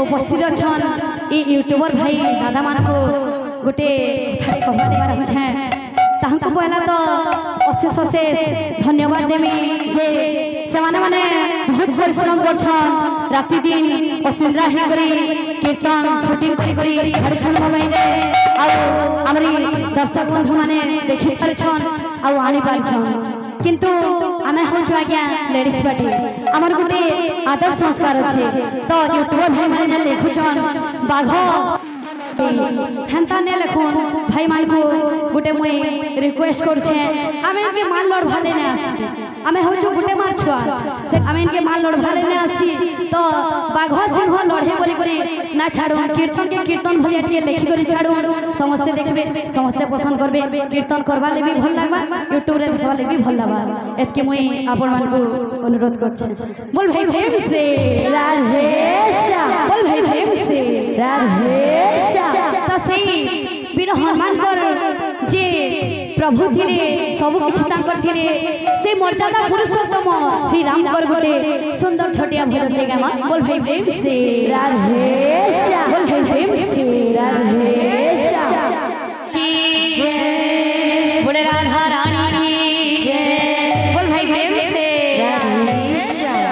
उपस्थित अच्छन ये यूट्यूबर भाई दादा मान को गोटे कथा कहवा चाहे ताहंको पहला तो अशेष अशेष धन्यवाद देमी जे से माने बहुत परिश्रम करछन राति दिन असिंद्रा हे करी कीर्तन शूटिंग करी छाड़छन मोबाइल आ हमरी दर्शक बंधु माने देखि परछन आ आनी परछन किंतु आमे हो जो आज्ञा लेडीज पार्टी हमर गुटे आदर संस्कार अछि तो यूट्यूबर भाई माने लिखुछन बाघ हेंता ने लेखुन भाई मान को गुटे मुई रिक्वेस्ट करछे आमे इनके मान लड़ भाले ने आसी आमे हो जो गुटे मार छुआ से आमे इनके मान लड़ भाले ने आसी तो बाघ सिंह लड़े बोली बोली ना छाड़ू कीर्तन के कीर्तन भलिया के लेखि करी छाड़ू समस्त देखबे समस्त पसंद करबे कीर्तन करबा ले भी भल लागबा यूट्यूब रे देखबा ले भी भल लागबा एतके मुई आपन मान को अनुरोध करछे बोल भाई प्रेम से राधे श्याम बोल भाई प्रेम से राधे श्याम वीर हनुमान कर जे प्रभु थिले सब किछि तांकर थिले से मर्यादा पुरुषोत्तम श्री राम कर गोटे सुंदर छोटिया भजन गामा बोल भाई प्रेम से राधे श्याम बोल भाई प्रेम से राधे श्याम की जय बोले राधा रानी की जय बोल भाई प्रेम से राधे श्याम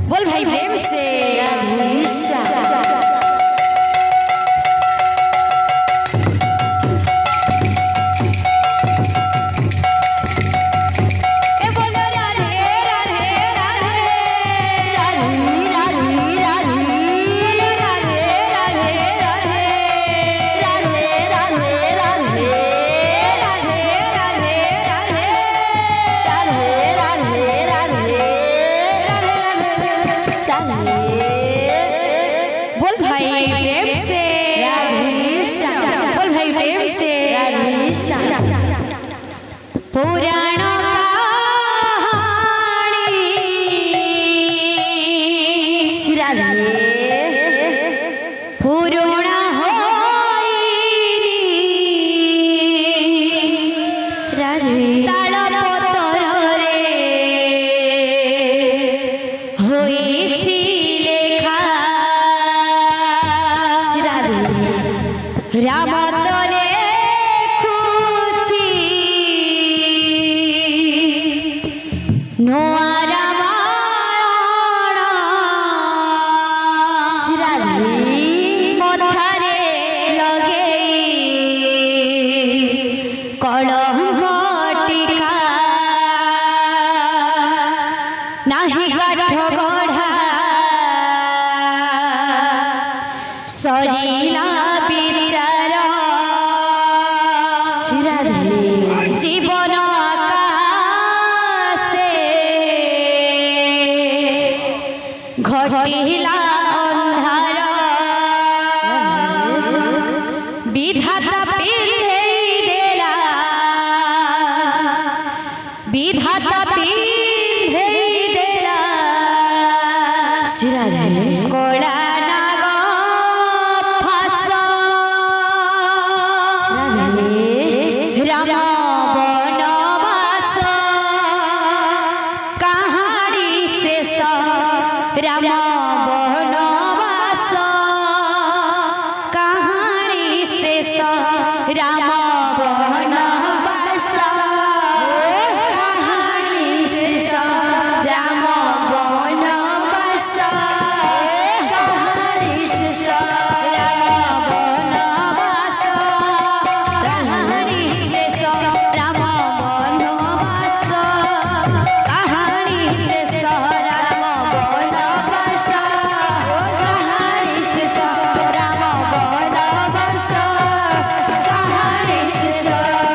बोल भाई प्रेम से राधे श्याम बोल भाई प्रेम से राधे श्याम बोल भाई प्रेम से राधे श्याम पुराण कहानी राधे पुराण होइनी राधे ताल पतर रे होइछि राम तले खुची नोआ रामायण मथारे लगे कलंक टीका नाही काठ गढ़ा सरीला जीवन आकाशे घटिला अंधार विधाता पिंधेई देला विधाता पिंधेई देला कोला राम वनवास कहानी शेष राम वनवास कहानी शेष राम वनवास कहानी शेष राम वनवास कहानी शेष राम वनवास कहानी शेष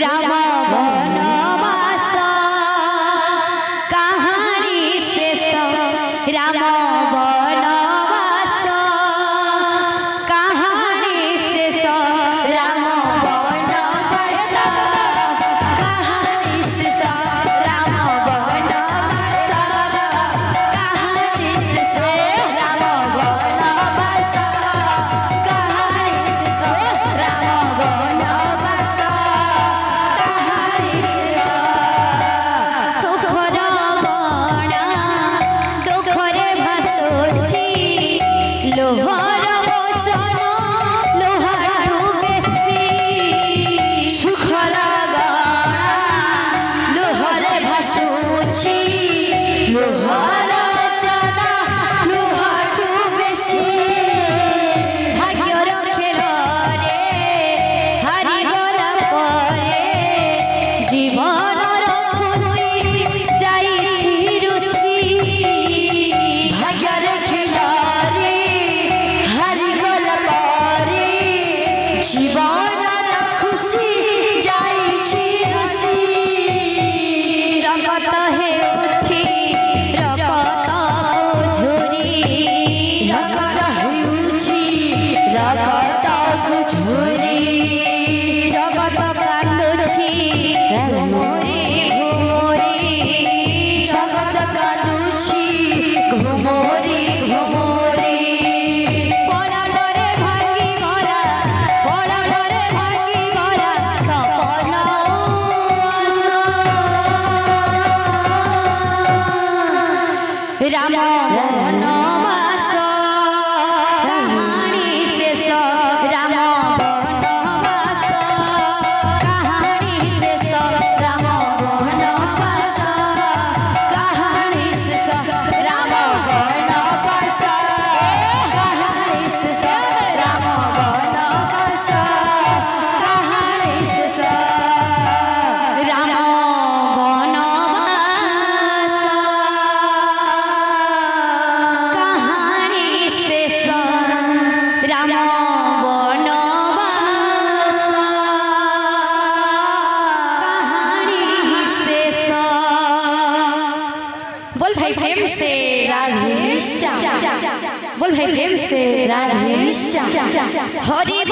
राम वनवास कहानी शेष राम वनवास कहानी शेष राम वनवास कहानी शेष राम वनवास कहानी शेष राम वनवास कहानी शेष राम वनवास लोहर वचन लोहाठू बेसी सुखर गणा लोहर भासुछि लोहर वचन लोहाठू बेसी भाग्यर खेल रे हारि गला परे जीवनर खुशी जाइछि रुसी भाग्यर खेल जीवन खुशी जाइछि रुसी रगत हेउछि रगत झुरी रगत हेउछि रगत झुरी जगत कांदुछि घुमोरी घुमोरी जगत कांदुछि घुमोरी घुमोरी राम वनवास कहानी शेष राम वनवास कहानी शेष राम वनवास कहानी शेष राम वनवास कहानी शेष राम वनवास कहानी शेष राम बोल भाई प्रेम से राधे श्याम बोल भाई प्रेम से राधे श्याम हरि